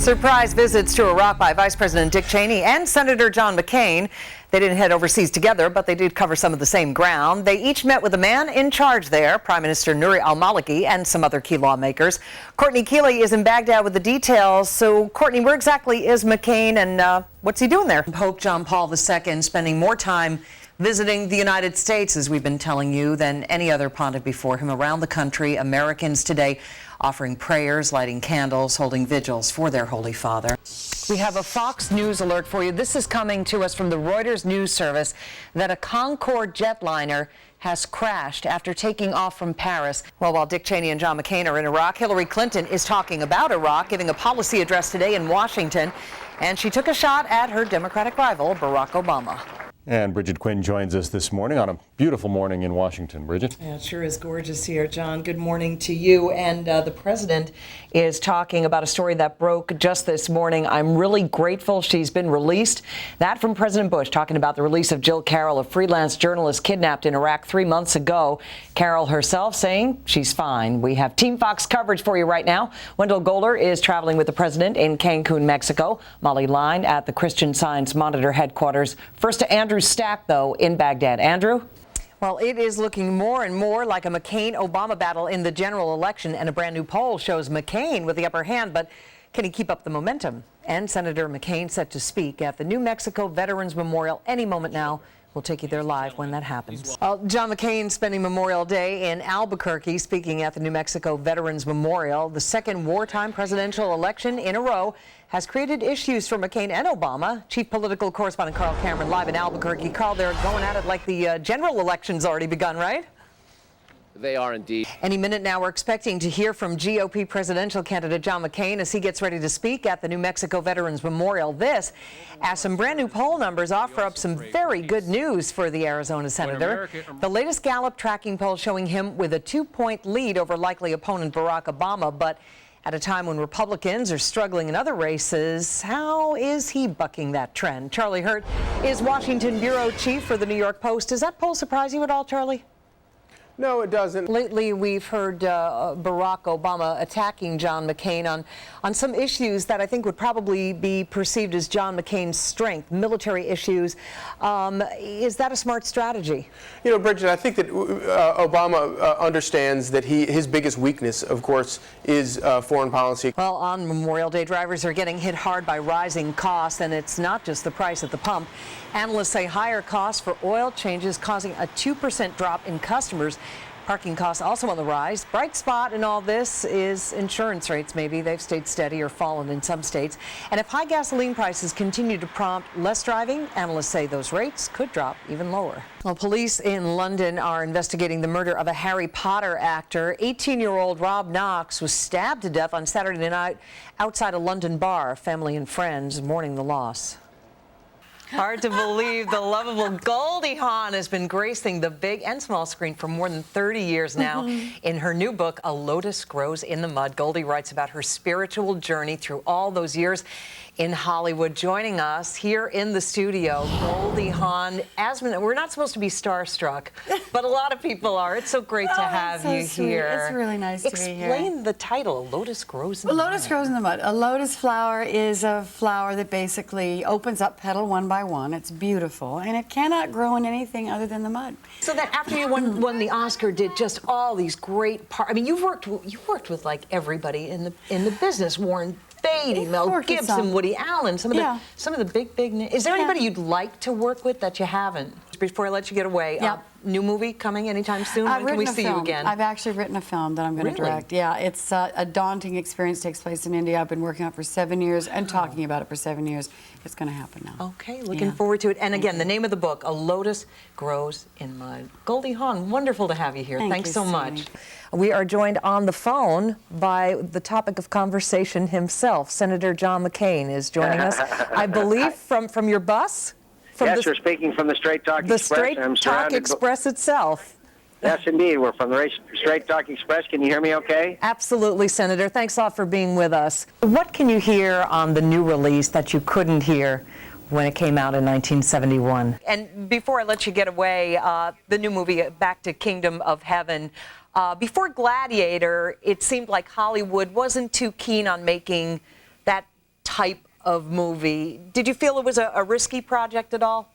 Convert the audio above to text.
Surprise visits to Iraq by Vice President Dick Cheney and Senator John McCain. They didn't head overseas together, but they did cover some of the same ground. They each met with the man in charge there, Prime Minister Nouri al-Maliki, and some other key lawmakers. Courtney Keeley is in Baghdad with the details. So, Courtney, where exactly is McCain and what's he doing there? Pope John Paul II spending more time visiting the United States, as we've been telling you, than any other pontiff before him around the country. Americans today offering prayers, lighting candles, holding vigils for their Holy Father. We have a Fox News alert for you. This is coming to us from the Reuters news service that a Concorde jetliner has crashed after taking off from Paris. Well, while Dick Cheney and John McCain are in Iraq, Hillary Clinton is talking about Iraq, giving a policy address today in Washington, and she took a shot at her Democratic rival, Barack Obama. And Brigitte Quinn joins us this morning on a beautiful morning in Washington. Brigitte? Yeah, it sure is gorgeous here, John. Good morning to you. And the president is talking about a story that broke just this morning. I'm really grateful she's been released. That from President Bush, talking about the release of Jill Carroll, a freelance journalist kidnapped in Iraq 3 months ago. Carroll herself saying she's fine. We have Team Fox coverage for you right now. Wendell Golder is traveling with the president in Cancun, Mexico. Molly Line at the Christian Science Monitor headquarters. First to Andrew Stack, though, in Baghdad. Andrew? Well, it is looking more and more like a McCain-Obama battle in the general election, and a brand new poll shows McCain with the upper hand, but can he keep up the momentum? And Senator McCain set to speak at the New Mexico Veterans Memorial any moment now. We'll take you there live when that happens. John McCain spending Memorial Day in Albuquerque, speaking at the New Mexico Veterans Memorial. The second wartime presidential election in a row has created issues for McCain and Obama. Chief political correspondent Carl Cameron live in Albuquerque. Carl, they're going at it like the general election's already begun, right? They are indeed. Any minute now, we're expecting to hear from GOP presidential candidate John McCain as he gets ready to speak at the New Mexico Veterans Memorial. This, as some brand new poll numbers offer up some very good news for the Arizona senator. The latest Gallup tracking poll showing him with a 2-point lead over likely opponent Barack Obama, but at a time when Republicans are struggling in other races, how is he bucking that trend? Charlie Hurt is Washington bureau chief for the New York Post. Does that poll surprise you at all, Charlie? No, it doesn't. Lately, we've heard Barack Obama attacking John McCain on some issues that I think would probably be perceived as John McCain's strength, military issues. Is that a smart strategy? You know, Bridget, I think that Obama understands that his biggest weakness, of course, is foreign policy. Well, on Memorial Day, drivers are getting hit hard by rising costs, and it's not just the price at the pump. Analysts say higher costs for oil changes causing a 2% drop in customers. Parking costs also on the rise. Bright spot in all this is insurance rates. Maybe they've stayed steady or fallen in some states. And if high gasoline prices continue to prompt less driving, analysts say those rates could drop even lower. Well, police in London are investigating the murder of a Harry Potter actor. 18-year-old Rob Knox was stabbed to death on Saturday night outside a London bar. Family and friends mourning the loss. Hard to believe the lovable Goldie Hawn has been gracing the big and small screen for more than 30 years now. In her new book, A Lotus Grows in the Mud, Goldie writes about her spiritual journey through all those years in Hollywood. Joining us here in the studio, Goldie Hawn. Asmund, we're not supposed to be starstruck, but a lot of people are. It's so great to have you here. It's really nice to be here. Explain the title, A Lotus Grows in the Mud. A lotus grows in the mud. A lotus flower is a flower that basically opens up petal one by one. It's beautiful, and it cannot grow in anything other than the mud. So that after you won the Oscar, did just all these great parts. I mean, you've worked with like everybody in the business. Warren Beatty, Mel Gibson, Woody Allen, some of the big names. Is there anybody you'd like to work with that you haven't? Before I let you get away, new movie coming anytime soon? When can we see you again? I've actually written a film that I'm going to direct. Yeah, it's a daunting experience. Takes place in India. I've been working on it for 7 years and talking about it for 7 years. It's going to happen now. Okay, looking forward to it. And again, the name of the book, A Lotus Grows in Mud. Goldie Hawn, wonderful to have you here. Thanks so much. We are joined on the phone by the topic of conversation himself. Senator John McCain is joining us, I believe, from your bus? Yes, we're speaking from the Straight Talk Express. The Straight Talk Express itself. Yes, indeed. We're from the Straight Talk Express. Can you hear me okay? Absolutely, Senator. Thanks a lot for being with us. What can you hear on the new release that you couldn't hear when it came out in 1971? And before I let you get away, the new movie, Back to Kingdom of Heaven, before Gladiator, it seemed like Hollywood wasn't too keen on making that type of movie. Did you feel it was a risky project at all?